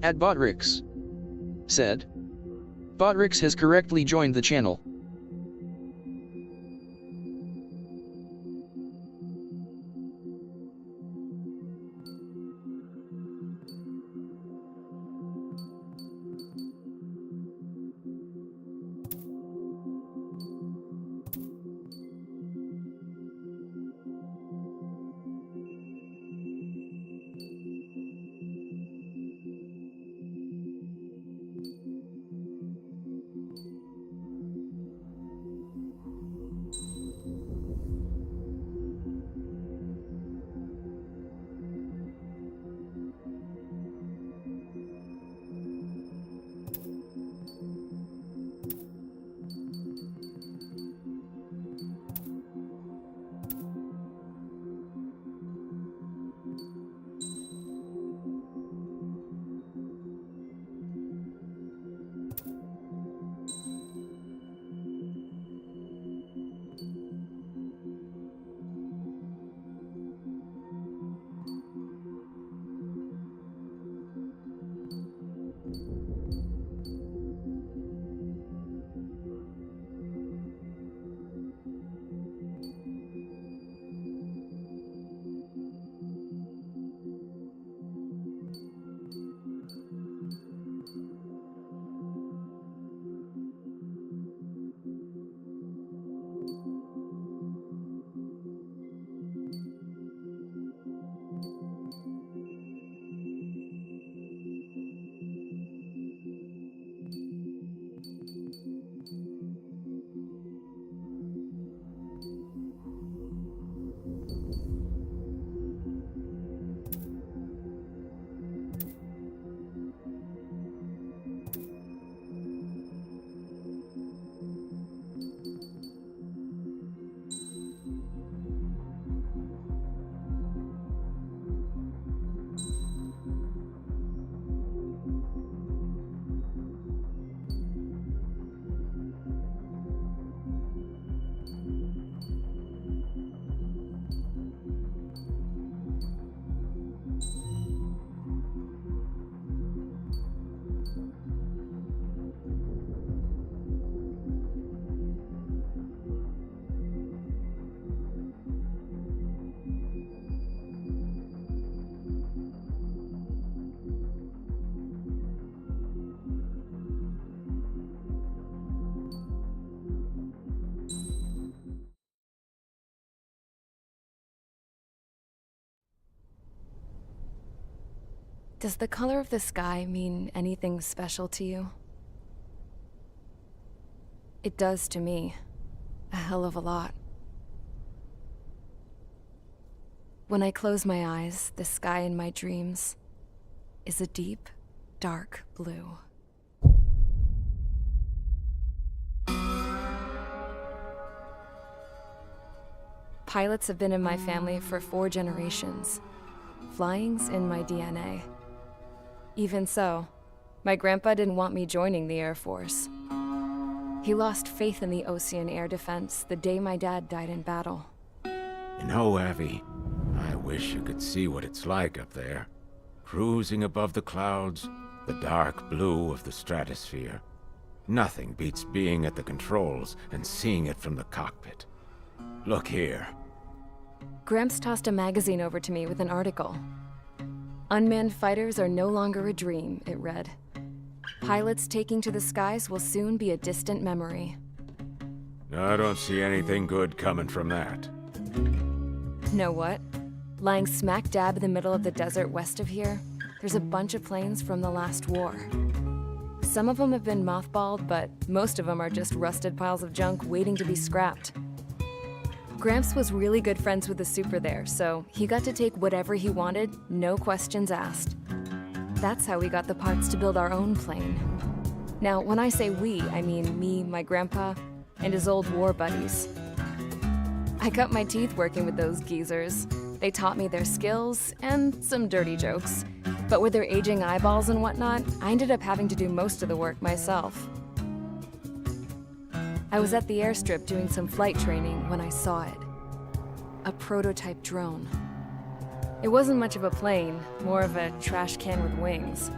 @Botrix said. Botrix has correctly joined the channel. Does the color of the sky mean anything special to you? It does to me. A hell of a lot. When I close my eyes, the sky in my dreams is a deep, dark blue. Pilots have been in my family for 4 generations. Flying's in my DNA. Even so, my grandpa didn't want me joining the Air Force. He lost faith in the Osean Air Defense the day my dad died in battle. You know, Abby, I wish you could see what it's like up there. Cruising above the clouds, the dark blue of the stratosphere. Nothing beats being at the controls and seeing it from the cockpit. Look here. Gramps tossed a magazine over to me with an article. Unmanned fighters are no longer a dream, it read. Pilots taking to the skies will soon be a distant memory. I don't see anything good coming from that. Know what? Lying smack dab in the middle of the desert west of here, there's a bunch of planes from the last war. Some of them have been mothballed, but most of them are just rusted piles of junk waiting to be scrapped. Gramps was really good friends with the super there, so he got to take whatever he wanted, no questions asked. That's how we got the parts to build our own plane. Now, when I say we, I mean me, my grandpa, and his old war buddies. I cut my teeth working with those geezers. They taught me their skills and some dirty jokes. But with their aging eyeballs and whatnot, I ended up having to do most of the work myself. I was at the airstrip doing some flight training when I saw it. A prototype drone. It wasn't much of a plane, more of a trash can with wings.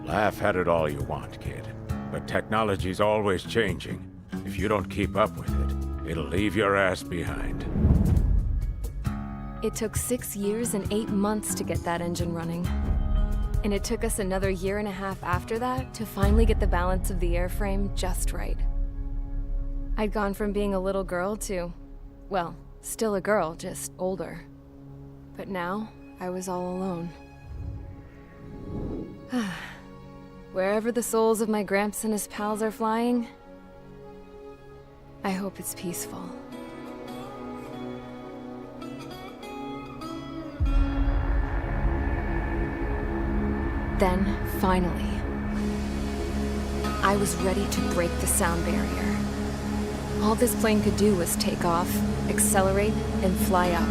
Laugh at it all you want, kid. But technology's always changing. If you don't keep up with it, it'll leave your ass behind. It took 6 years and 8 months to get that engine running. And it took us another 1.5 years after that to finally get the balance of the airframe just right. I'd gone from being a little girl to, well, still a girl, just older. But now, I was all alone. Wherever the souls of my Gramps and his pals are flying, I hope it's peaceful. Then, finally, I was ready to break the sound barrier. All this plane could do was take off, accelerate, and fly up.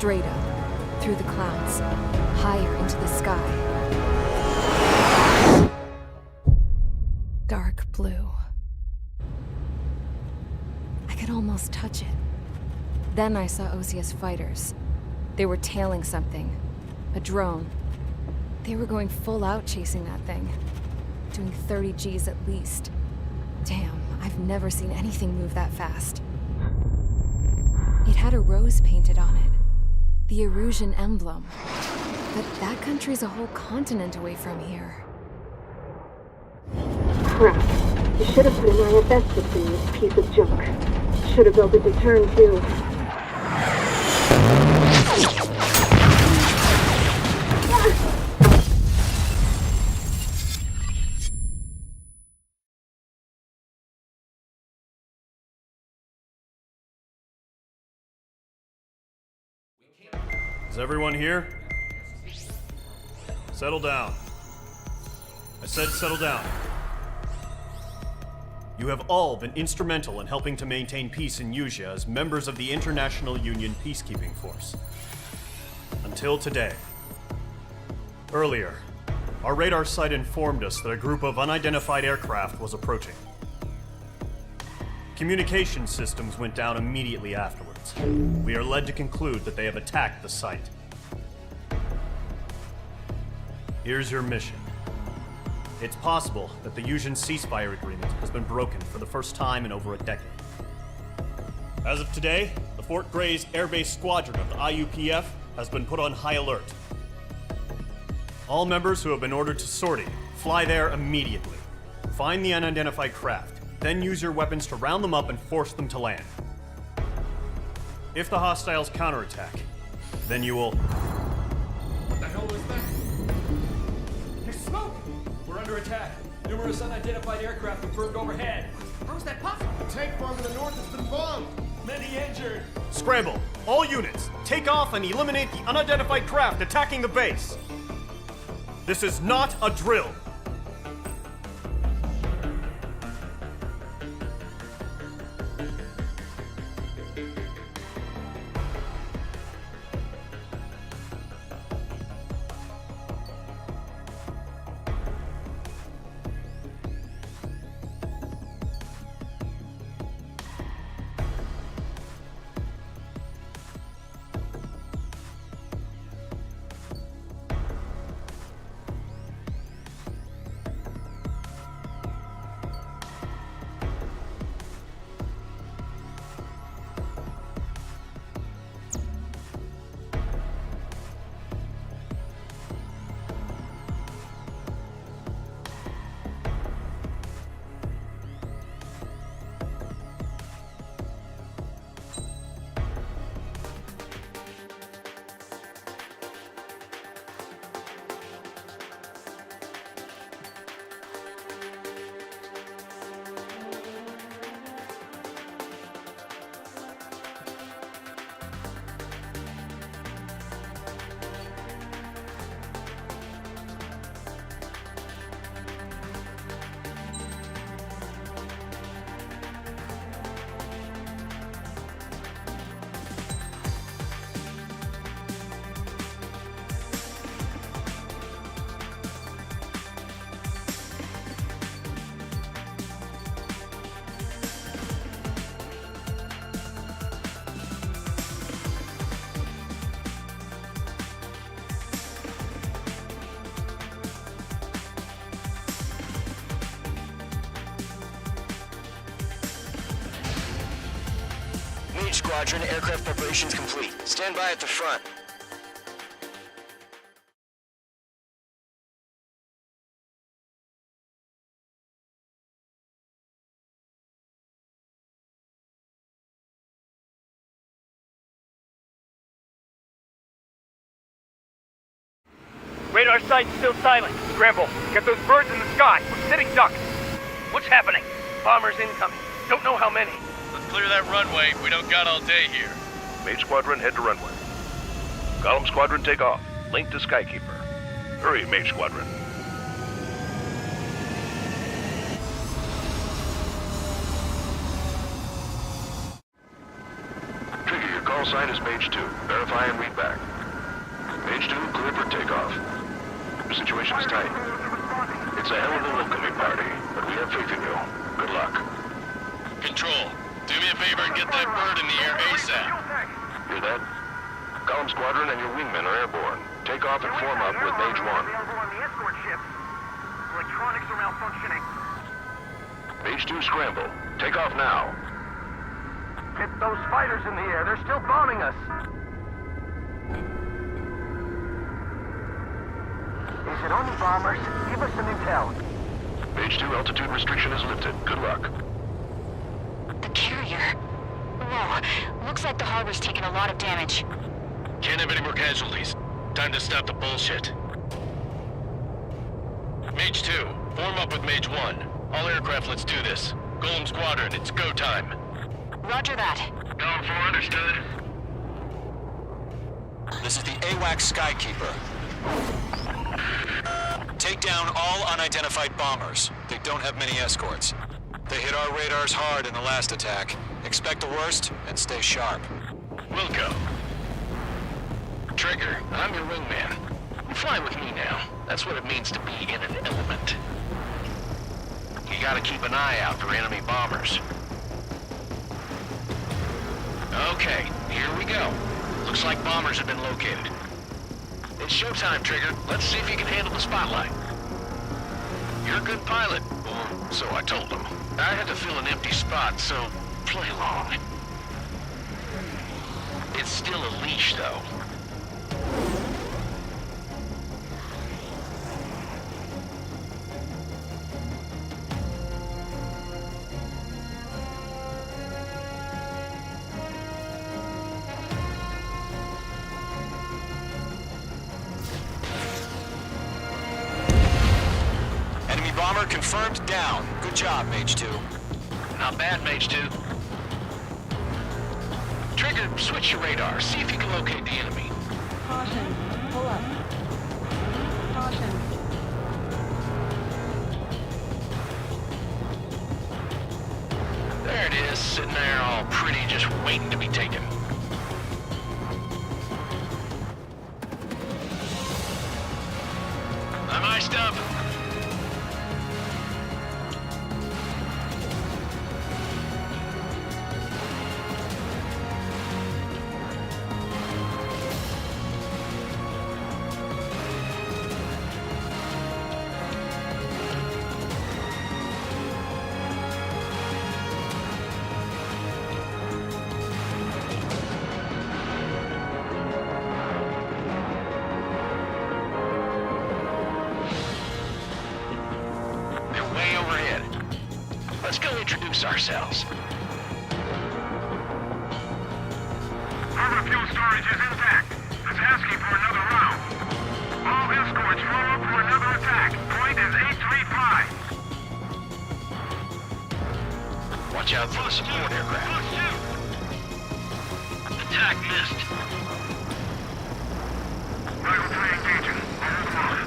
Straight up, through the clouds, higher into the sky. Dark blue. I could almost touch it. Then I saw Osia's fighters. They were tailing something. A drone. They were going full out chasing that thing. Doing 30 Gs at least. Damn, I've never seen anything move that fast. It had a rose painted on it. The Erusian emblem. But that country's a whole continent away from here. Crap. You should have put an IFS system in this piece of junk. Should have built a deterrent too. Is everyone here? Settle down. I said settle down. You have all been instrumental in helping to maintain peace in Usea as members of the International Union Peacekeeping Force. Until today. Earlier, our radar site informed us that a group of unidentified aircraft was approaching. Communication systems went down immediately afterwards. We are led to conclude that they have attacked the site. Here's your mission. It's possible that the Yuuzhan ceasefire agreement has been broken for the first time in over a decade. As of today, the Fort Grays Air Base Squadron of the IUPF has been put on high alert. All members who have been ordered to sortie, fly there immediately. Find the unidentified craft, then use your weapons to round them up and force them to land. If the hostiles counterattack, then you will... What the hell was that? There's smoke! We're under attack. Numerous unidentified aircraft confirmed overhead. How is that possible? The tank farm in the north has been bombed. Many injured. Scramble! All units, take off and eliminate the unidentified craft attacking the base! This is not a drill! Squadron, aircraft preparations complete. Stand by at the front. Radar site's still silent. Scramble. Get those birds in the sky. We're sitting ducks. What's happening? Bombers incoming. Don't know how many. Let's clear that runway. We don't got all day here. Mage Squadron, head to runway. Golem Squadron, take off. Link to Skykeeper. Hurry, Mage Squadron. Trigger, your call sign is Mage 2. Verify and read back. Mage 2, clear for takeoff. The situation is tight. It's a hell of a welcoming party, but we have faith in you. Good luck. Control, do me a favor and get that bird in the air ASAP. Hear that? Golem Squadron and your wingmen are airborne. Take off and form up with Mage 1. Electronics are malfunctioning. Mage 2, scramble. Take off now. Get those fighters in the air. They're still bombing us. Is it only bombers? Give us some intel. Mage 2, altitude restriction is lifted. Good luck. The carrier. Whoa, looks like the harbor's taken a lot of damage. Can't have any more casualties. Time to stop the bullshit. Mage 2, form up with Mage 1. All aircraft, let's do this. Golem Squadron, it's go time. Roger that. Going for understood. This is the AWACS Skykeeper. Take down all unidentified bombers. They don't have many escorts. They hit our radars hard in the last attack. Expect the worst and stay sharp. Wilco. Trigger, I'm your wingman. Fly with me now. That's what it means to be in an element. You gotta keep an eye out for enemy bombers. Okay, here we go. Looks like bombers have been located. It's showtime, Trigger. Let's see if you can handle the spotlight. You're a good pilot. Or so I told them. I had to fill an empty spot, so play along. It's still a leash, though. Bomber confirmed down. Good job, Mage 2. Not bad, Mage 2. Trigger, switch your radar. See if you can locate the enemy. Caution. Pull up. Caution. There it is, sitting there all pretty, just waiting to be taken. I'm iced up. Let's go introduce ourselves. Our fuel storage is intact. It's asking for another round. All escorts roll up for another attack. Point is 835. Watch out for the support aircraft. Attack missed. Rival 3 engaging. Over the mark.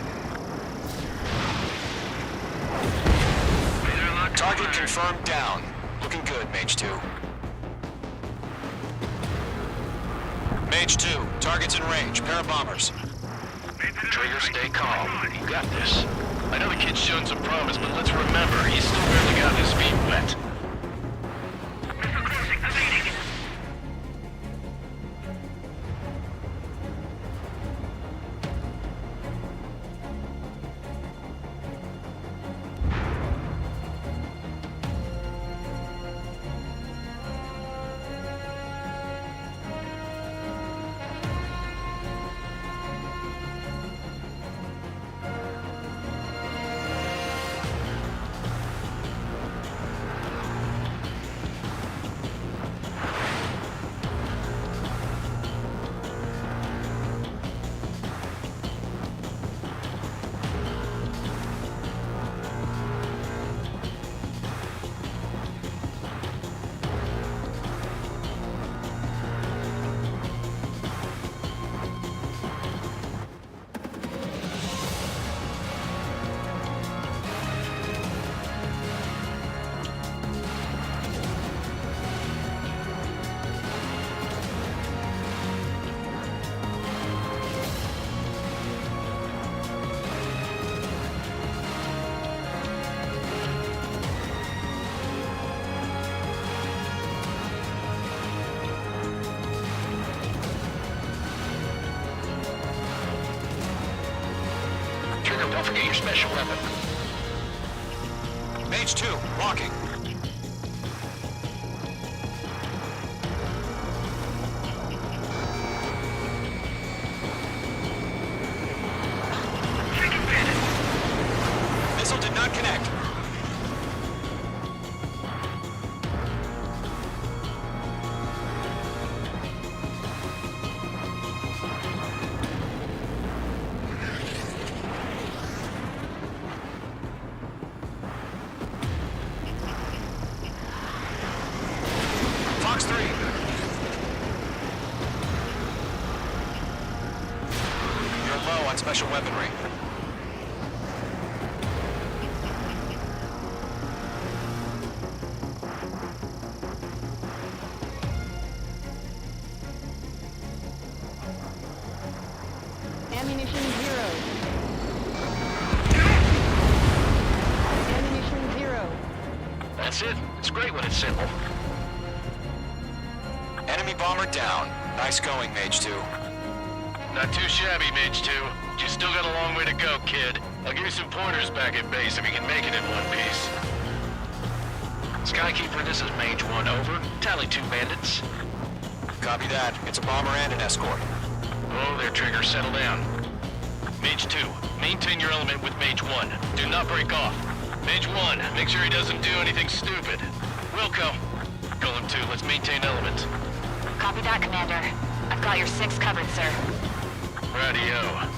Target confirmed down. Looking good, Mage 2. Mage 2, target's in range. Pair of bombers. Trigger, stay calm. You got this. I know the kid's shown some promise, but let's remember, he's still barely got his feet wet. Don't forget your special weapon. Mage 2, walking. Missile did not connect. Fox 3. You're low on special weaponry. Ammunition 0. it. It's great when it's simple. Enemy bomber down. Nice going, Mage 2. Not too shabby, Mage 2. You still got a long way to go, kid. I'll give you some pointers back at base if you can make it in one piece. Skykeeper, this is Mage 1, over. Tally 2 bandits. Copy that. It's a bomber and an escort. Oh, there, Trigger. Settle down. Mage 2, maintain your element with Mage 1. Do not break off. Mage 1, make sure he doesn't do anything stupid. Wilco, Golem 2, let's maintain element. Copy that, Commander. I've got your 6 covered, sir. Radio.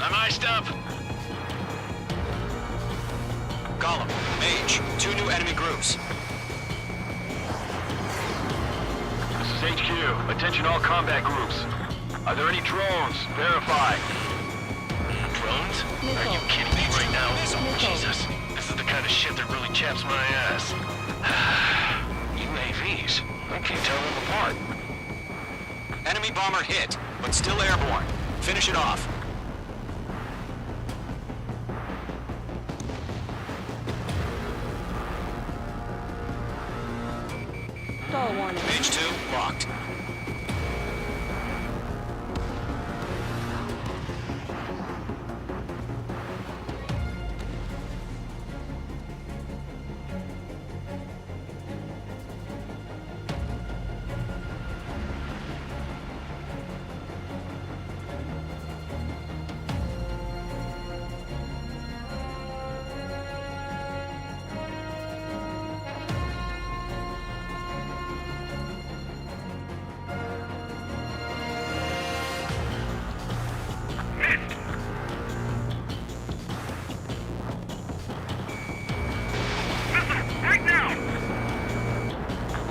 I'm iced up. Golem, Mage, 2 new enemy groups. This is HQ. Attention all combat groups. Are there any drones? Verify. Drones? Are you kidding me right now? Jesus, this is the kind of shit that really chaps my ass. UAVs? I can't tell them apart. Enemy bomber hit, but still airborne. Finish it off. Mage 2, locked.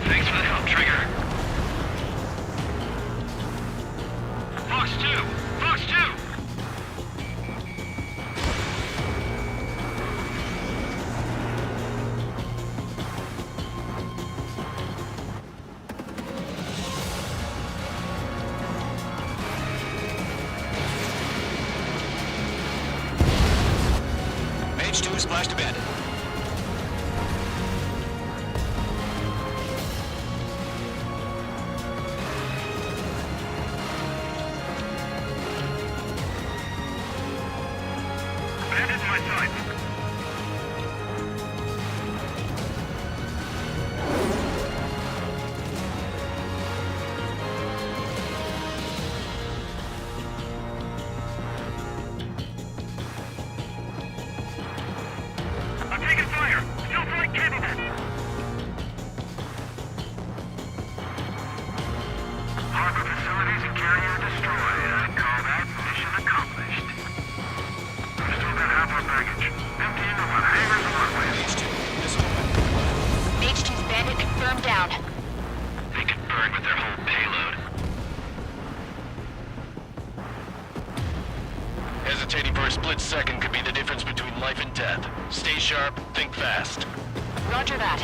Thanks for the help, Trigger. Fox 2! Fox 2! Mage 2 splashed abandoned. Bandit in my sight. I'm taking fire! Still flight capable! Harbor facilities and carrier destroyed. I'd call that mission accomplished. We've still got half our baggage. Emptying them on hangars and runways. Mage 2's bandit confirmed down. They could burn with their whole payload. Hesitating for a split second could be the difference between life and death. Stay sharp, think fast. Roger that.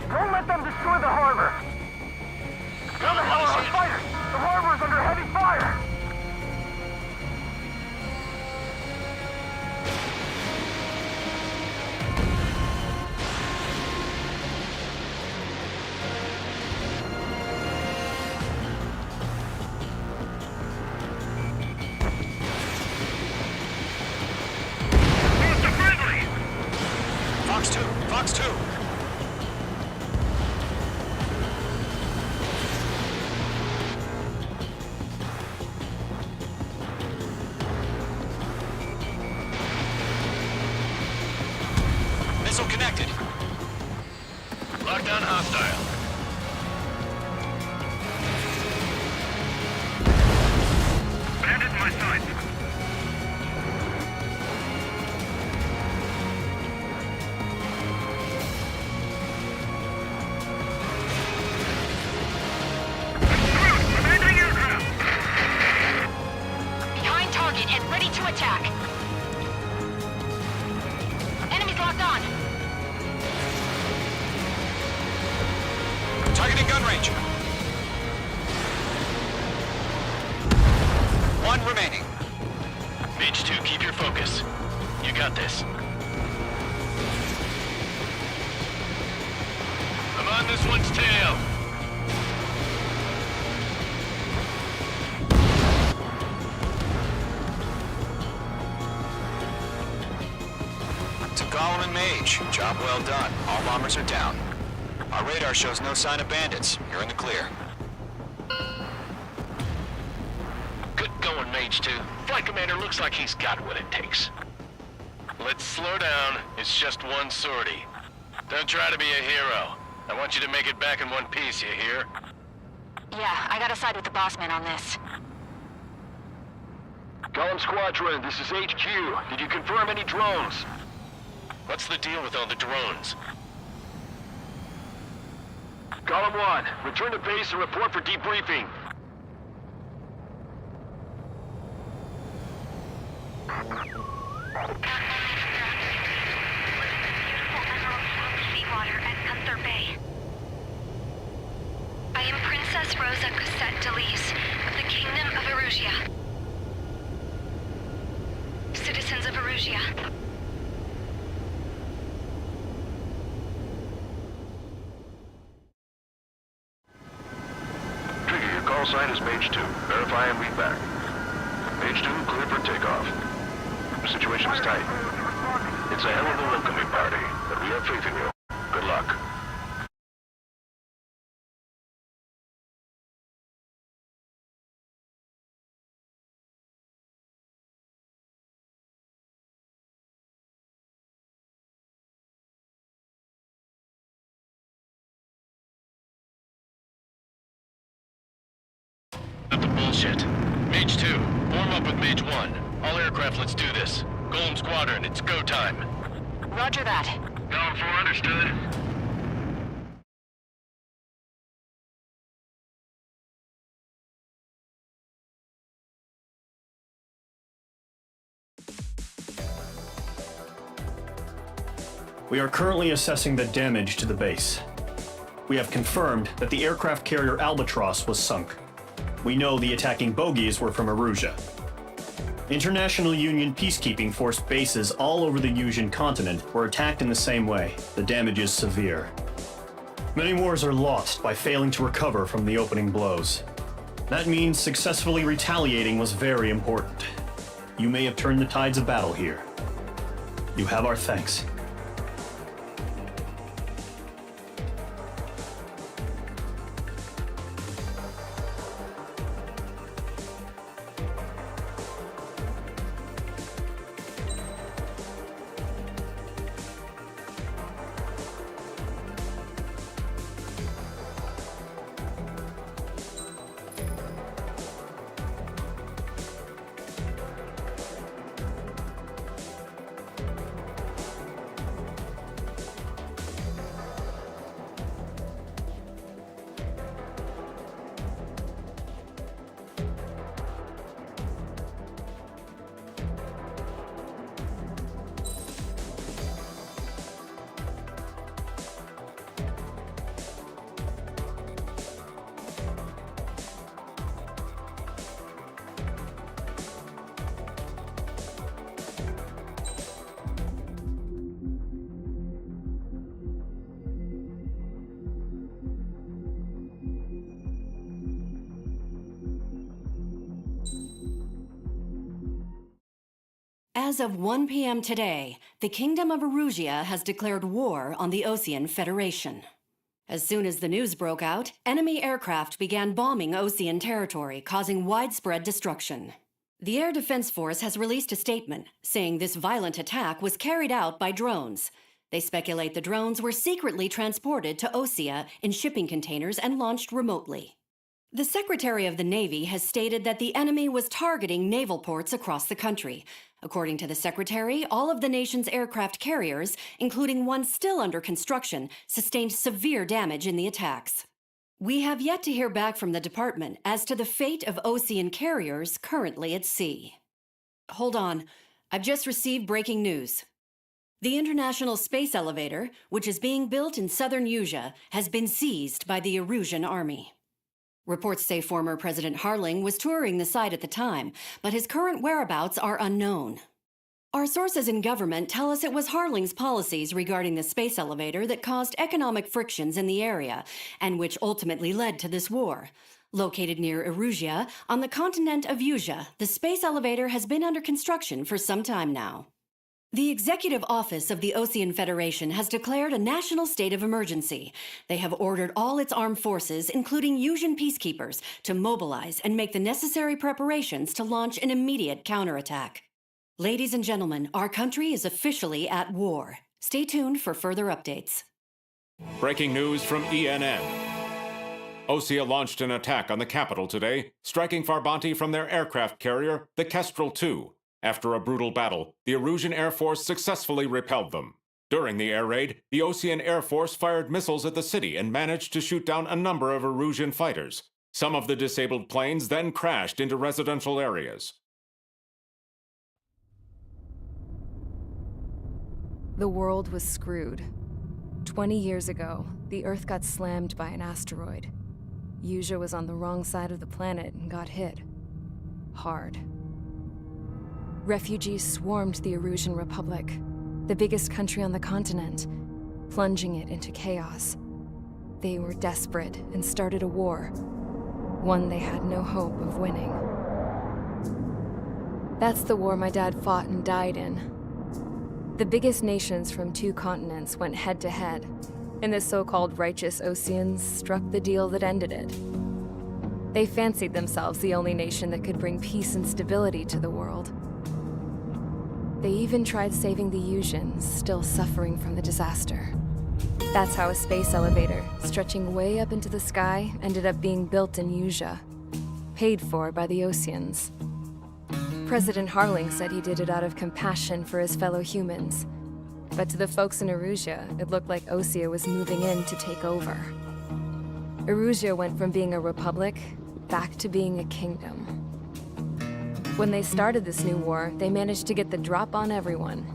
Don't let them destroy the harbor! Where the hell are our fighters? The harbor is under heavy fire! Fox 2, Fox 2. on hostile. Bandit in my sights. Abandoning aircraft. Behind target and ready to attack. Enemies locked on. Targeting gun range. One remaining. Mage 2, keep your focus. You got this. I'm on this one's tail. To Gollum and Mage, job well done. All bombers are down. Our radar shows no sign of bandits. You're in the clear. Good going, Mage 2. Flight Commander looks like he's got what it takes. Let's slow down. It's just one sortie. Don't try to be a hero. I want you to make it back in one piece, you hear? Yeah, I gotta side with the boss man on this. Gollum Squadron, this is HQ. Did you confirm any drones? What's the deal with all the drones? Gollum 1, return to base and report for debriefing. Seawater at Gunther Bay. I am Princess Rosa Cosette Delise of the Kingdom of Erusia. Citizens of Erusia. Trigger, your call sign is Mage 2. Verify and read back. Mage 2, clear for takeoff. The situation is tight. It's a hell of a welcoming party, but we have faith in you. Good luck. Not the bullshit. Mage 2, form up with Mage 1. All aircraft, let's do this. Golem Squadron, it's go time. Roger that. Golem 4 understood. We are currently assessing the damage to the base. We have confirmed that the aircraft carrier Albatross was sunk. We know the attacking bogies were from Erusia. International Union peacekeeping force bases all over the Yusian continent were attacked in the same way. The damage is severe. Many wars are lost by failing to recover from the opening blows. That means successfully retaliating was very important. You may have turned the tides of battle here. You have our thanks. As of 1 p.m. today, the Kingdom of Erusia has declared war on the Osean Federation. As soon as the news broke out, enemy aircraft began bombing Osean territory, causing widespread destruction. The Air Defense Force has released a statement saying this violent attack was carried out by drones. They speculate the drones were secretly transported to Osea in shipping containers and launched remotely. The Secretary of the Navy has stated that the enemy was targeting naval ports across the country. According to the Secretary, all of the nation's aircraft carriers, including one still under construction, sustained severe damage in the attacks. We have yet to hear back from the department as to the fate of Osean carriers currently at sea. Hold on, I've just received breaking news. The International Space Elevator, which is being built in southern Usea, has been seized by the Erusian army. Reports say former President Harling was touring the site at the time, but his current whereabouts are unknown. Our sources in government tell us it was Harling's policies regarding the space elevator that caused economic frictions in the area, and which ultimately led to this war. Located near Erusea, on the continent of Usea, the space elevator has been under construction for some time now. The Executive Office of the Osean Federation has declared a national state of emergency. They have ordered all its armed forces, including Usian peacekeepers, to mobilize and make the necessary preparations to launch an immediate counterattack. Ladies and gentlemen, our country is officially at war. Stay tuned for further updates. Breaking news from ENN. Osea launched an attack on the capital today, striking Farbanti from their aircraft carrier, the Kestrel II. After a brutal battle, the Erusian Air Force successfully repelled them. During the air raid, the Osean Air Force fired missiles at the city and managed to shoot down a number of Erusian fighters. Some of the disabled planes then crashed into residential areas. The world was screwed. 20 years ago, the Earth got slammed by an asteroid. Usea was on the wrong side of the planet and got hit. Hard. Refugees swarmed the Erusian Republic, the biggest country on the continent, plunging it into chaos. They were desperate and started a war, one they had no hope of winning. That's the war my dad fought and died in. The biggest nations from 2 continents went head-to-head, and the so-called righteous Oseans struck the deal that ended it. They fancied themselves the only nation that could bring peace and stability to the world. They even tried saving the Usians, still suffering from the disaster. That's how a space elevator, stretching way up into the sky, ended up being built in Usea, paid for by the Oseans. President Harling said he did it out of compassion for his fellow humans. But to the folks in Erusea, it looked like Osea was moving in to take over. Erusea went from being a republic back to being a kingdom. When they started this new war, they managed to get the drop on everyone.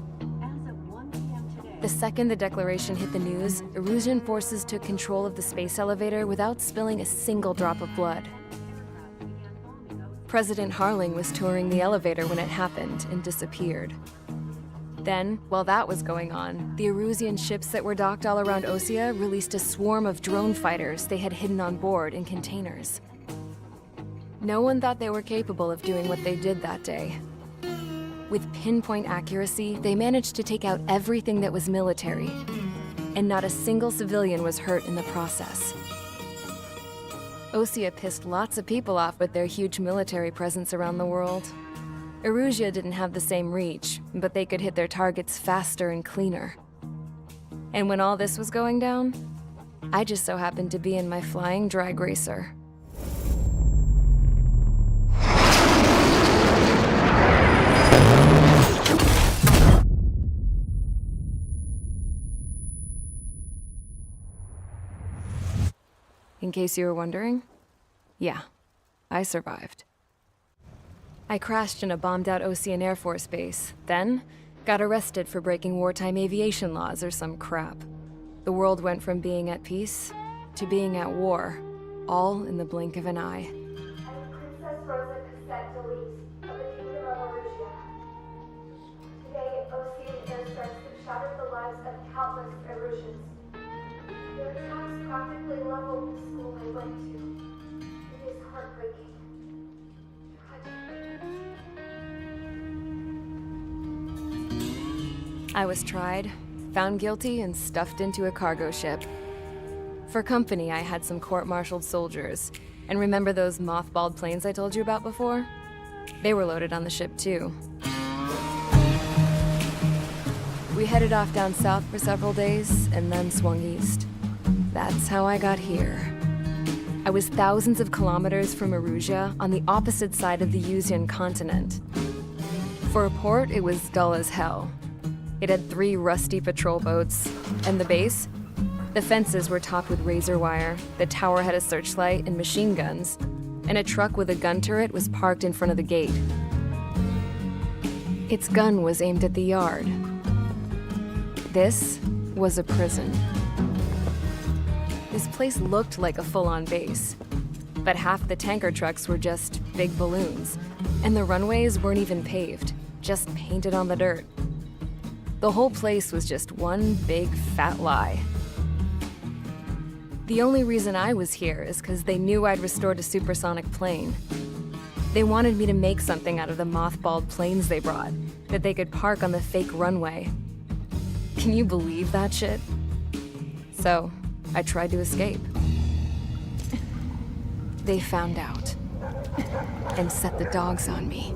The second the declaration hit the news, Erusian forces took control of the space elevator without spilling a single drop of blood. President Harling was touring the elevator when it happened and disappeared. Then, while that was going on, the Erusian ships that were docked all around Osea released a swarm of drone fighters they had hidden on board in containers. No one thought they were capable of doing what they did that day. With pinpoint accuracy, they managed to take out everything that was military, and not a single civilian was hurt in the process. Osea pissed lots of people off with their huge military presence around the world. Erusea didn't have the same reach, but they could hit their targets faster and cleaner. And when all this was going down, I just so happened to be in my flying drag racer. In case you were wondering, yeah, I survived. I crashed in a bombed-out Osean Air Force base, then got arrested for breaking wartime aviation laws or some crap. The world went from being at peace to being at war, all in the blink of an eye. Princess Rosa Cassette Delise of the Kingdom of Erusea. Today, Osean airstrikes have shattered the lives of countless Erusians. Their attacks practically leveled the school I went to. It is heartbreaking. I was tried, found guilty, and stuffed into a cargo ship. For company, I had some court-martialed soldiers. And remember those mothballed planes I told you about before? They were loaded on the ship too. We headed off down south for several days, and then swung east. That's how I got here. I was thousands of kilometers from Erusia, on the opposite side of the Yuzian continent. For a port, it was dull as hell. It had 3 rusty patrol boats, and the base? The fences were topped with razor wire, the tower had a searchlight and machine guns, and a truck with a gun turret was parked in front of the gate. Its gun was aimed at the yard. This was a prison. This place looked like a full-on base, but half the tanker trucks were just big balloons, and the runways weren't even paved, just painted on the dirt. The whole place was just one big fat lie. The only reason I was here is because they knew I'd restored a supersonic plane. They wanted me to make something out of the mothballed planes they brought, that they could park on the fake runway. Can you believe that shit? So, I tried to escape. They found out, and set the dogs on me.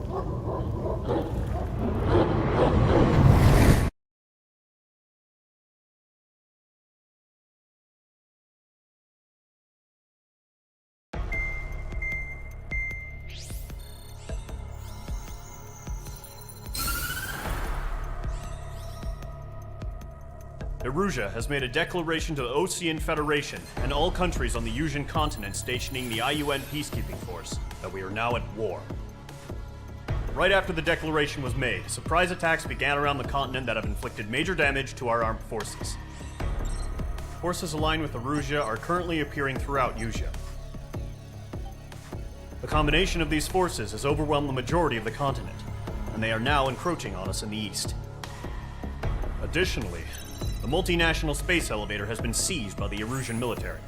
Erusia has made a declaration to the Osean Federation and all countries on the Yusian continent stationing the IUN peacekeeping force that we are now at war. Right after the declaration was made, surprise attacks began around the continent that have inflicted major damage to our armed forces. Forces aligned with Erusia are currently appearing throughout Yusia. The combination of these forces has overwhelmed the majority of the continent, and they are now encroaching on us in the east. Additionally, the multinational space elevator has been seized by the Erusian military.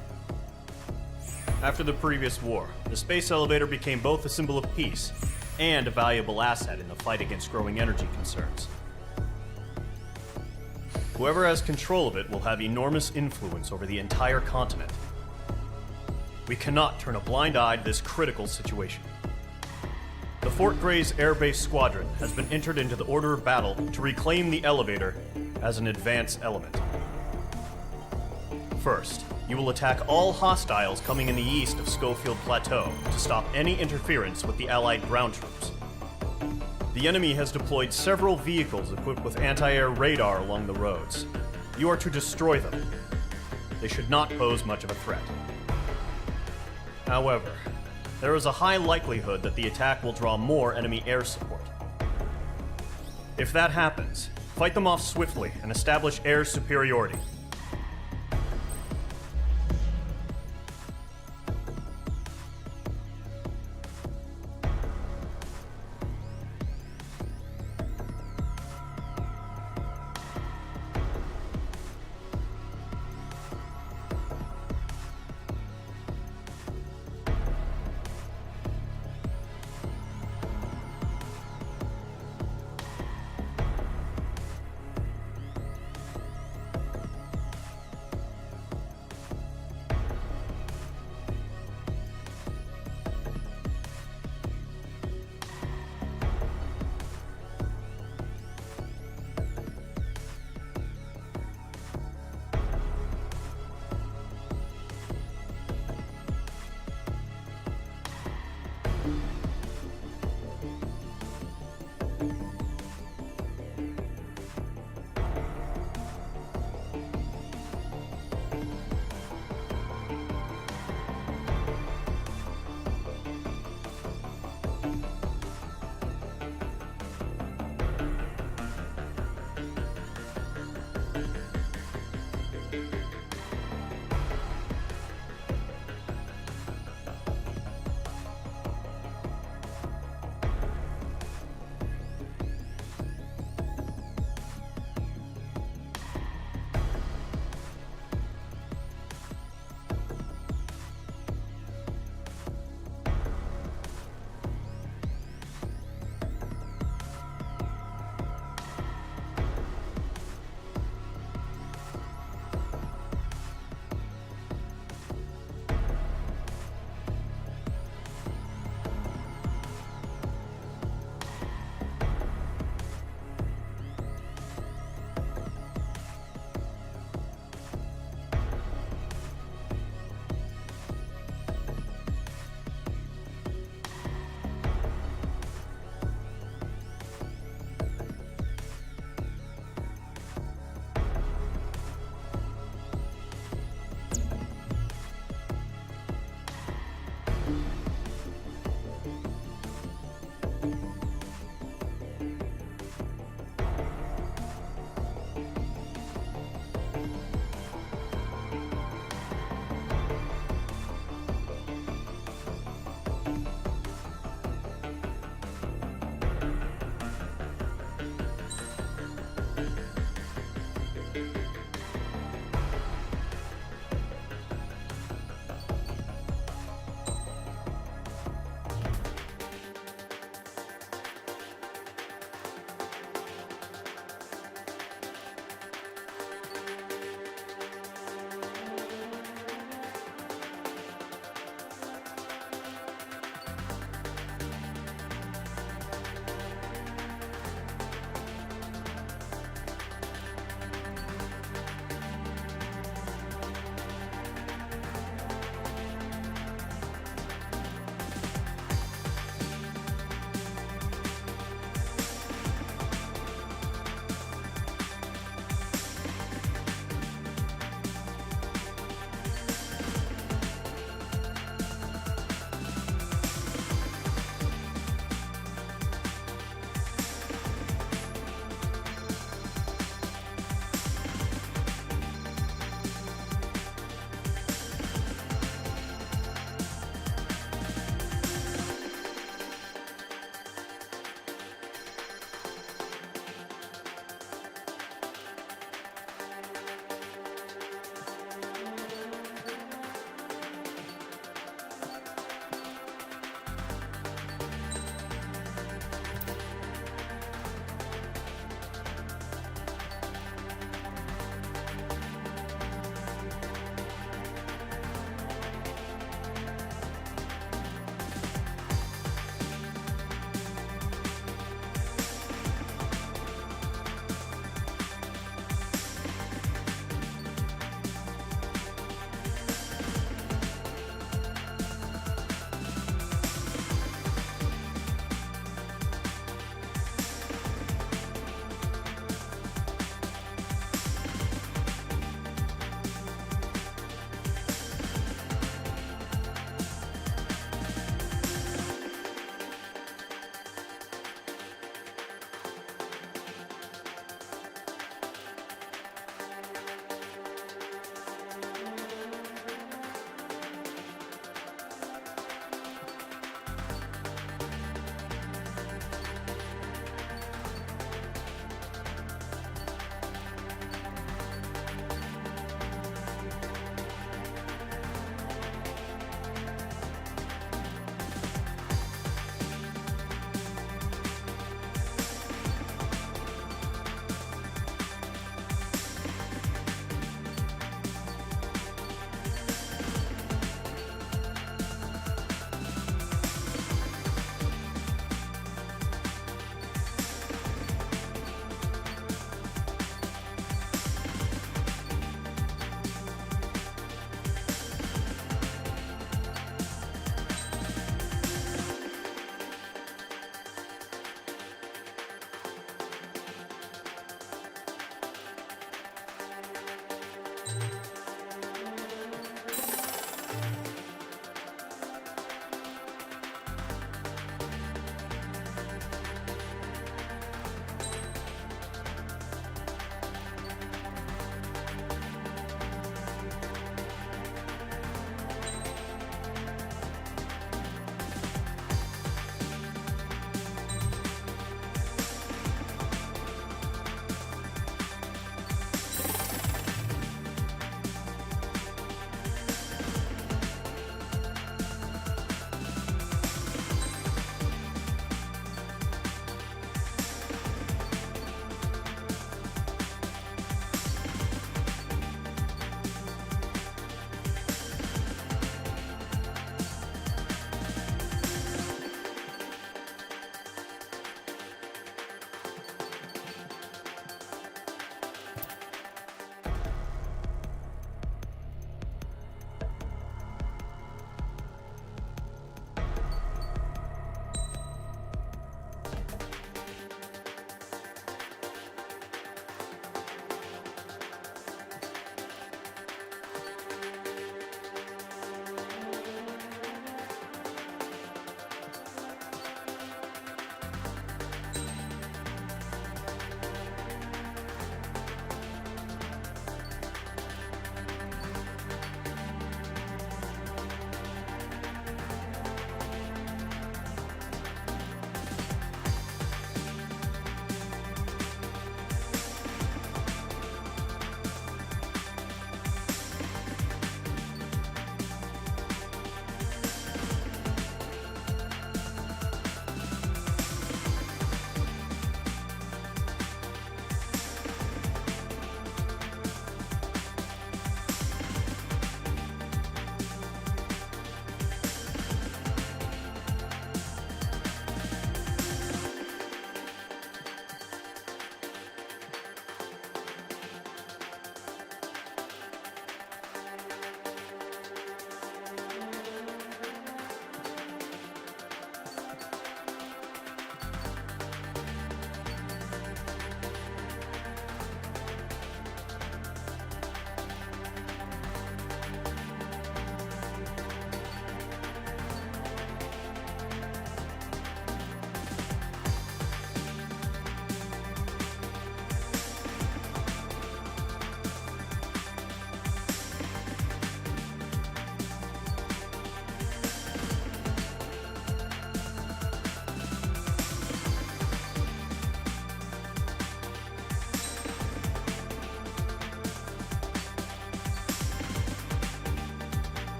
After the previous war, the space elevator became both a symbol of peace and a valuable asset in the fight against growing energy concerns. Whoever has control of it will have enormous influence over the entire continent. We cannot turn a blind eye to this critical situation. The Fort Grays Air Base Squadron has been entered into the order of battle to reclaim the elevator as an advance element. First, you will attack all hostiles coming in the east of Schofield Plateau to stop any interference with the Allied ground troops. The enemy has deployed several vehicles equipped with anti-air radar along the roads. You are to destroy them. They should not pose much of a threat. However, there is a high likelihood that the attack will draw more enemy air support. If that happens, fight them off swiftly and establish air superiority.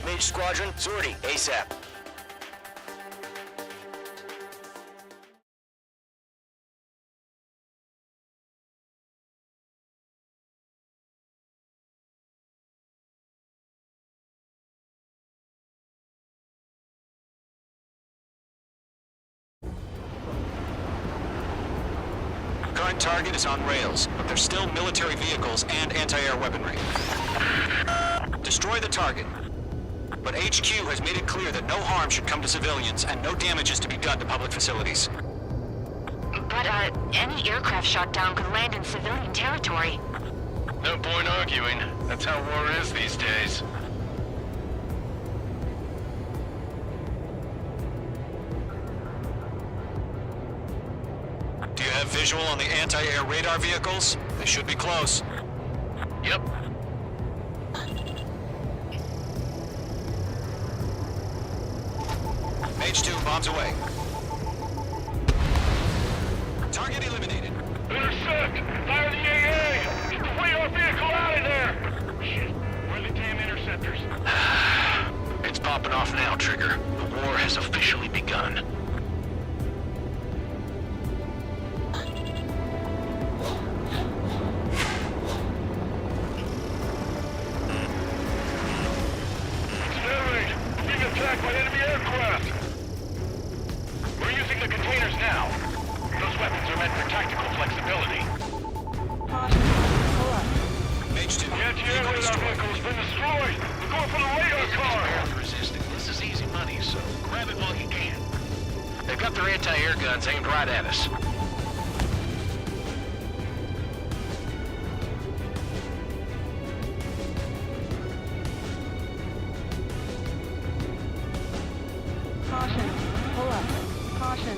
Mage Squadron, sortie, ASAP. Current target is on rails, but there's still military vehicles and anti-air weaponry. Destroy the target. But HQ has made it clear that no harm should come to civilians and no damage is to be done to public facilities. But, any aircraft shot down could land in civilian territory. No point arguing. That's how war is these days. Do you have visual on the anti-air radar vehicles? They should be close. Yep. Mage 2, bombs away. Target eliminated. Intercept! Fire the AA! Get the radar vehicle out of there! Shit, where are the damn interceptors? It's popping off now, Trigger. The war has officially begun. Accelerate! We're being attacked by enemy aircraft! We're using the containers now. Those weapons are meant for tactical flexibility. Mage 2. The anti-air radar vehicle has been destroyed! We're going for the radar car! Resisting. This is easy money, so grab it while you can. They've got their anti-air guns aimed right at us. Caution. Pull up. Caution.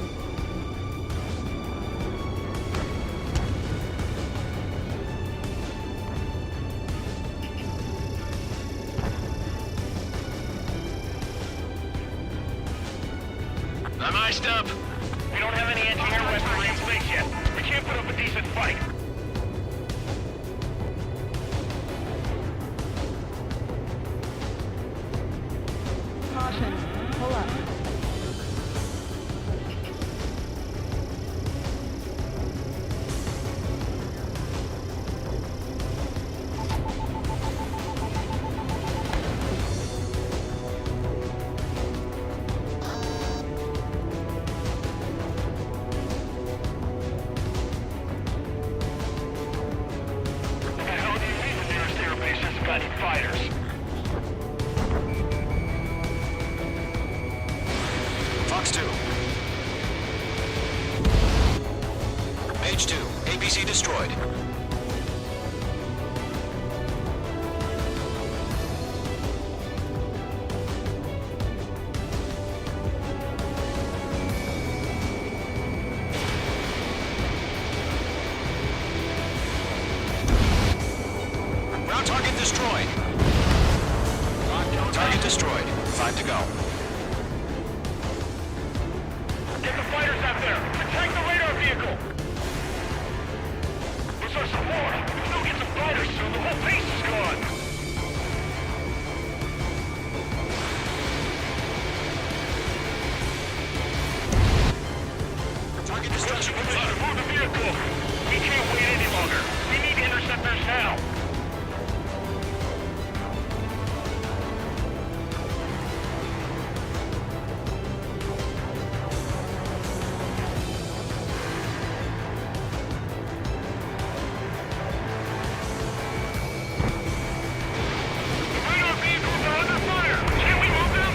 I'm iced up. We don't have any anti-air weaponry in space yet. We can't put up a decent fight. Caution. Pull up. What the hell do you mean the nearest air base hasn't got any fighters? Fox 2. Mage 2, APC destroyed. Ground target destroyed. Target destroyed. 5 to go. Get the fighters out there! Protect the radar vehicle! Where's our support? If we don't get some fighters soon, the whole base is gone! Target destruction confirmed. Move the vehicle! We can't wait any longer! We need interceptors now! The radar vehicles are under fire! Can't we move them?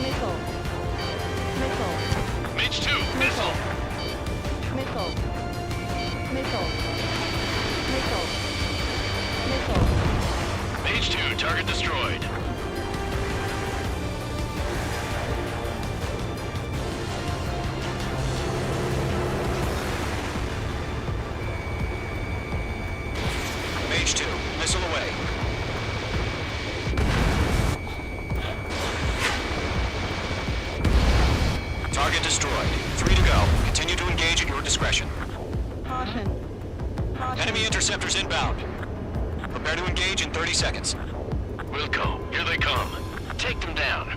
Missile. Missile. Mage 2, missile. Missile. Missile. Missile. Missile. Mage 2, target destroyed. Mage 2, missile away. Target destroyed. 3 to go. Continue to engage at your discretion. Caution. Caution. Enemy interceptors inbound. Prepare to engage in 30 seconds. Wilco, here they come. Take them down.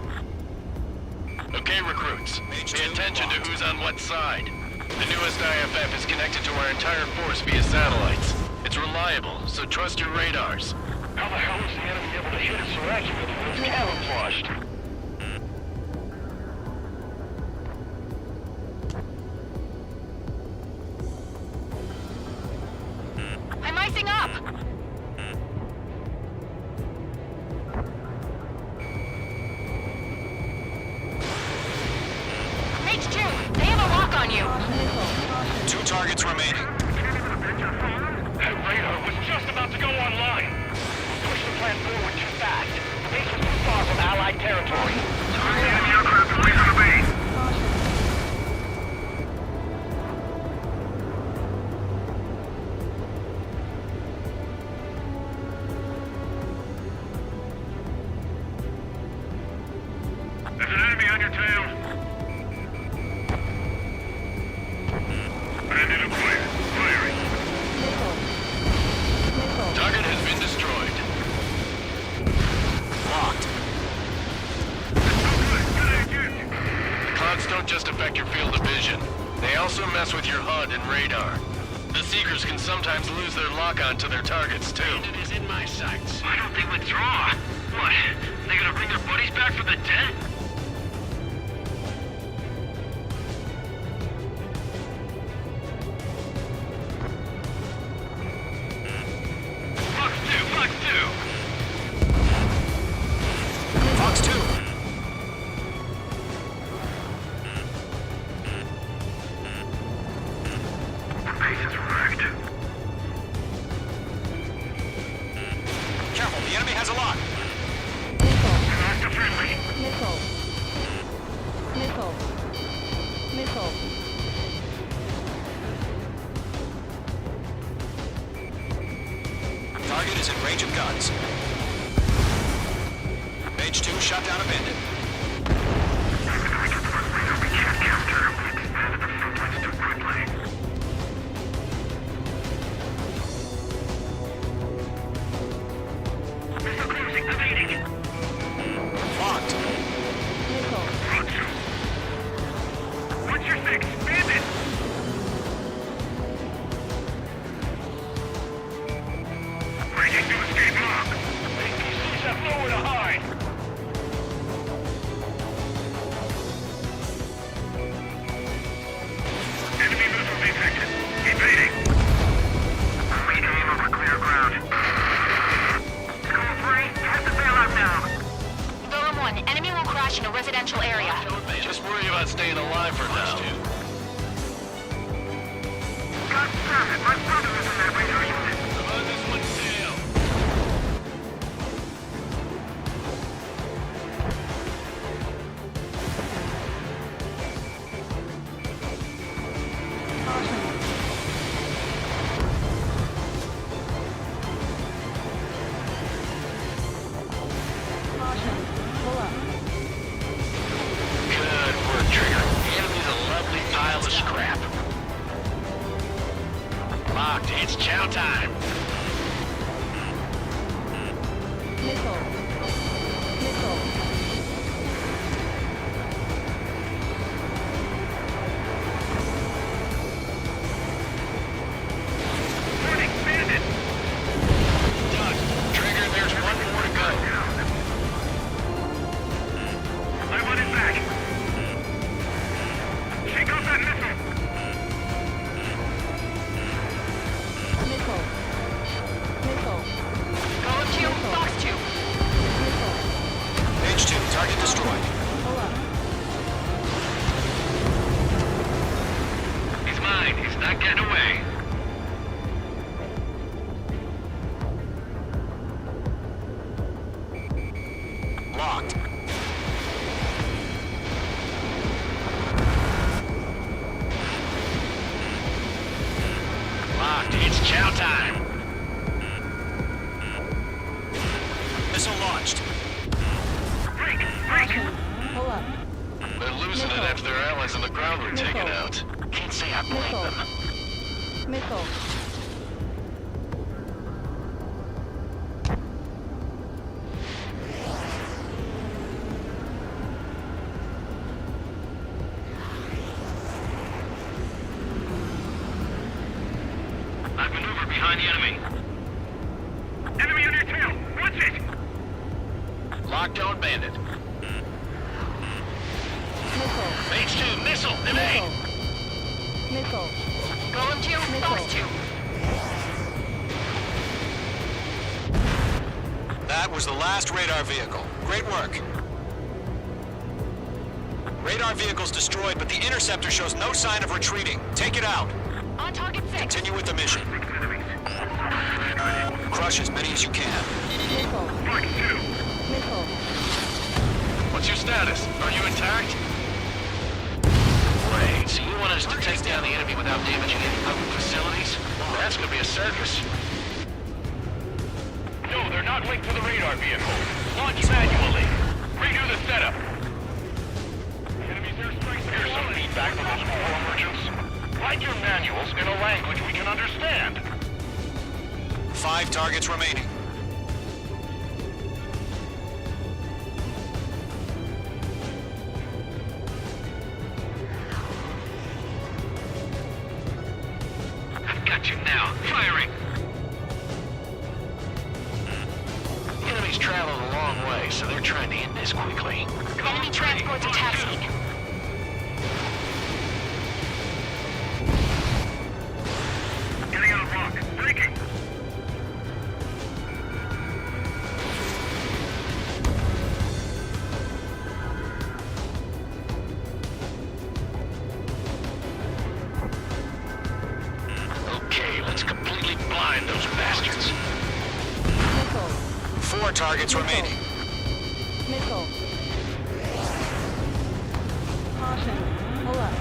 Okay, recruits. Pay attention to who's on what side. The newest IFF is connected to our entire force via satellites. It's reliable, so trust your radars. How the hell is the enemy able to hit us so accurately when it's camouflaged? I'm icing up! Mage 2, they have a lock on you! 2 targets remaining. That radar was just about to go online. We pushed the plan forward too fast. The base was too far from Allied territory. Enemy aircraft away from the base. There's an enemy on your tail. Bandit acquired. Firing. Target has been destroyed. Locked. The clouds don't just affect your field of vision. They also mess with your HUD and radar. The Seekers can sometimes lose their lock-on to their targets, too. Bandit is in my sights. Why don't they withdraw? What? They gonna bring their buddies back from the dead? Fox 2! Fox 2, range of guns. Mage 2 shot down a bandit. Locked. What's your fix? Bandit! Breaking to escape lock. APCs have nowhere to hide. Enemy missile detected. Evading. Leading him over clear ground. School 3, have to bail out now. Golem 1, enemy will crash in a residential area. Just worry about staying alive for now. God damn it, my brother is in that radar unit. This one's tail. Caution. Pull up. Good work, Trigger. The enemy's a lovely pile of scrap. Locked. It's chow time. Missile. Missile. Warning, bandit! Done. Trigger, there's one more to go. I want it back. Shake off that missile. Missile. Missile. Golem 2, Fox 2. Missile. Mage 2, target destroyed. Pull up. He's mine. He's not getting away. Locked. Locked. It's chow time. Missile launched. Break! Break! Pull up. They're losing it after their allies on the ground were taken out. Can't say I blame Missile. them. Missile. I've maneuvered behind the enemy. Enemy on your tail! Watch it! Locked on bandit. Missile. Mage 2, missile, evade! Missile. Golem 2, Fox 2. That was the last radar vehicle. Great work. Radar vehicle's destroyed, but the interceptor shows no sign of retreating. Take it out. On target 6. Continue with the mission. Crush as many as you can. Missile. Mark 2! Missile. What's your status? Are you intact? Wait, so you want us to take down the enemy without damaging any public facilities? Well, that's gonna be a circus. No, they're not linked to the radar vehicle. Launch manually. Redo the setup. Enemy's airstrike. Here's some feedback from those core merchants. Write your manuals in a language we can understand. 5 targets remaining. I've got you now. Firing! The enemy's traveled a long way, so they're trying to end this quickly. Enemy transports are taxiing. Getting out of rock. Breaking. Okay, let's completely blind those bastards. Missile. 4 targets remaining. Missile. Caution. Pull up.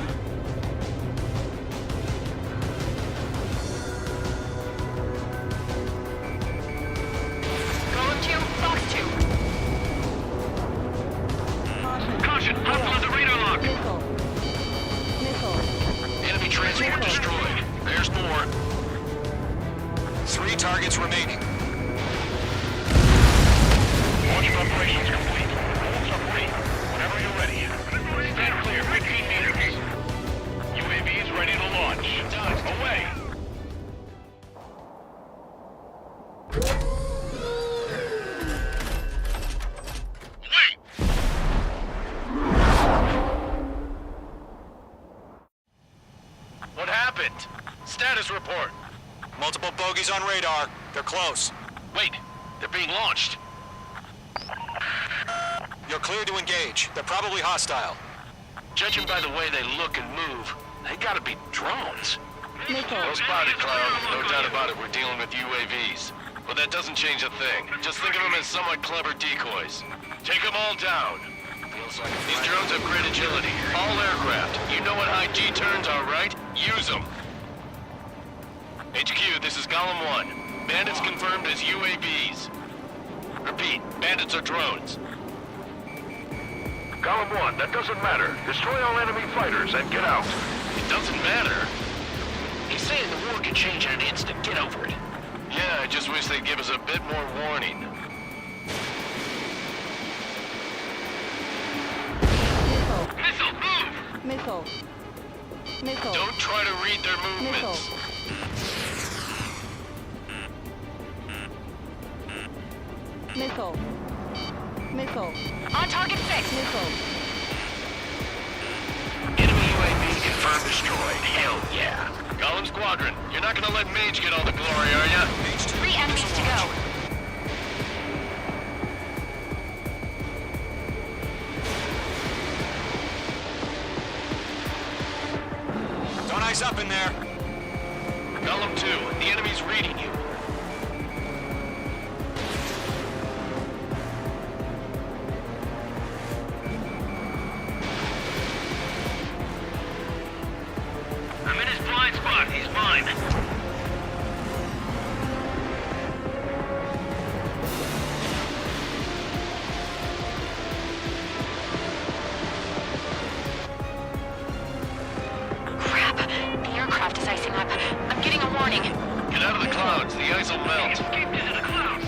targets remaining. Launch operations complete. Bolts are free. Whenever you're ready. Stand clear, 15 meters. UAVs ready to launch. Away. What happened? Status report. Multiple bogies on radar. They're close. Wait, they're being launched. You're clear to engage. They're probably hostile. Judging by the way they look and move, they gotta be drones. Missile. Well spotted, Cloud. No doubt about it, we're dealing with UAVs. But that doesn't change a thing. Just think of them as somewhat clever decoys. Take them all down. These drones have great agility. All aircraft. You know what high G-turns are, right? Use them. HQ, this is Golem 1. Bandits confirmed as UAVs. Repeat, bandits are drones. Golem 1, that doesn't matter. Destroy all enemy fighters and get out. It doesn't matter. He's saying the war could change in an instant. Get over it. Yeah, I just wish they'd give us a bit more warning. Missile, move! Missile. Missile. Don't try to read their movements. Missile. Missile. On target 6. Missile. Enemy UAV confirmed destroyed. Hell yeah. Golem Squadron, you're not gonna let Mage get all the glory, are ya? 3 enemies to go. Don't eyes up in there. Golem 2, the enemy's reading you. I'm in his blind spot. He's mine. Crap. The aircraft is icing up. I'm getting a warning. Get out of the clouds. The ice will melt. Escaped into the clouds.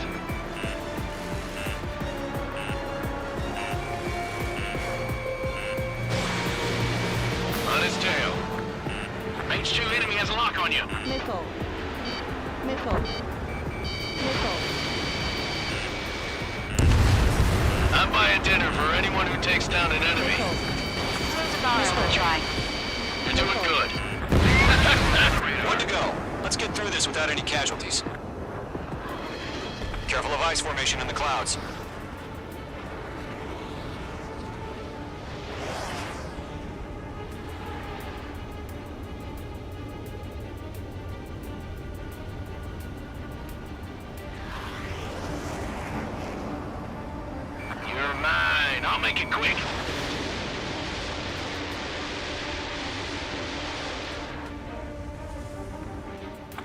On his tail. Mage 2 enemy has a lock on you. Missile. Missile. Missile. I'm buying dinner for anyone who takes down an enemy. Close the bombs will try. You're doing good. One to go. Let's get through this without any casualties. Careful of ice formation in the clouds. You're mine. I'll make it quick.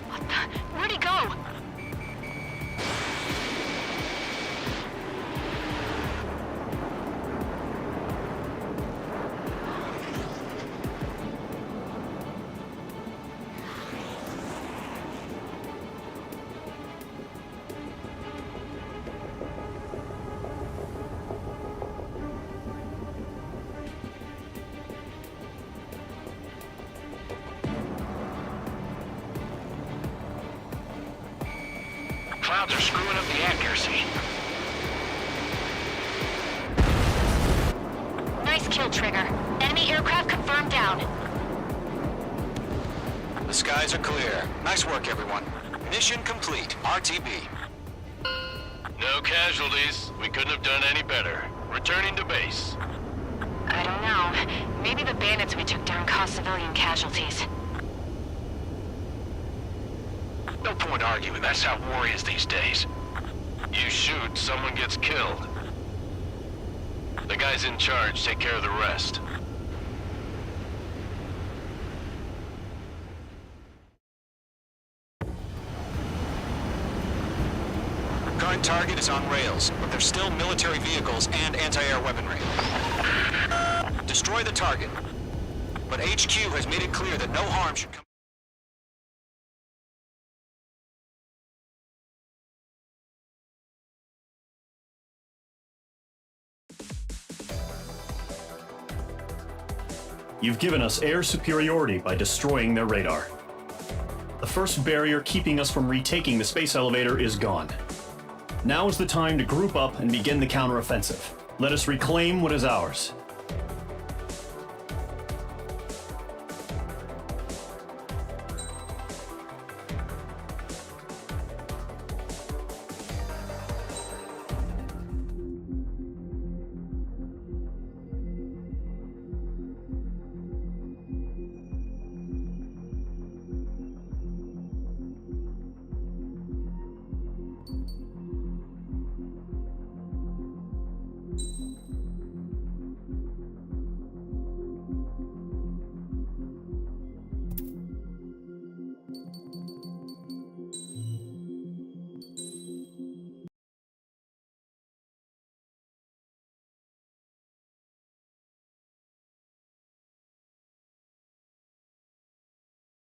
What the? Where'd he go? Clouds are screwing up the accuracy. Nice kill, Trigger. Enemy aircraft confirmed down. The skies are clear. Nice work, everyone. Mission complete. RTB. No casualties. We couldn't have done any better. Returning to base. I don't know. Maybe the bandits we took down caused civilian casualties. No point arguing. That's how war is these days. You shoot, someone gets killed. The guys in charge take care of the rest. Current target is on rails, but there's still military vehicles and anti-air weaponry. Destroy the target. But HQ has made it clear that no harm should come You've given us air superiority by destroying their radar. The first barrier keeping us from retaking the space elevator is gone. Now is the time to group up and begin the counteroffensive. Let us reclaim what is ours.